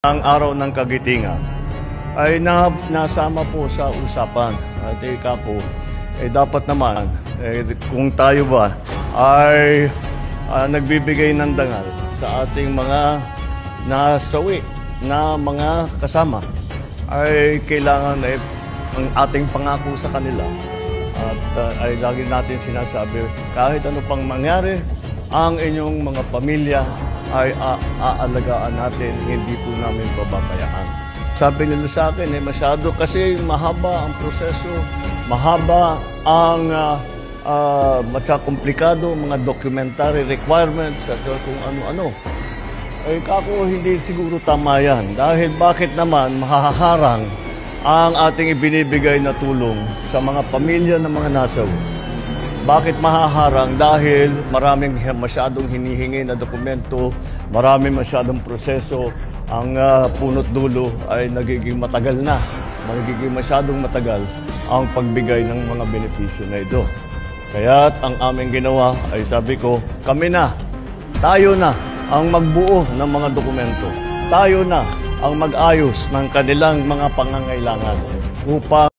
Ang araw ng kagitingan ay nasama po sa usapan. At ika po, dapat naman, kung tayo ba ay nagbibigay ng dangal sa ating mga nasawi na mga kasama, ay kailangan ang ating pangako sa kanila. At ay lagi natin sinasabi, kahit ano pang mangyari, ang inyong mga pamilya ay aalagaan natin, hindi po namin pababayaan. Sabi nila sa akin, masyado kasi mahaba ang proseso, mahaba ang komplikado, mga documentary requirements at kung ano-ano. Ay kako, hindi siguro tama yan. Dahil bakit naman mahaharang ang ating ibinibigay na tulong sa mga pamilya ng mga nasawi? Bakit mahaharang? Dahil maraming masyadong hinihingi na dokumento, maraming masyadong proseso, ang punot dulo ay nagiging matagal na. Nagiging masyadong matagal ang pagbigay ng mga benepisyo na ito. Kaya't ang aming ginawa ay sabi ko, kami na, tayo na ang magbuo ng mga dokumento. Tayo na ang mag-ayos ng kanilang mga pangangailangan upang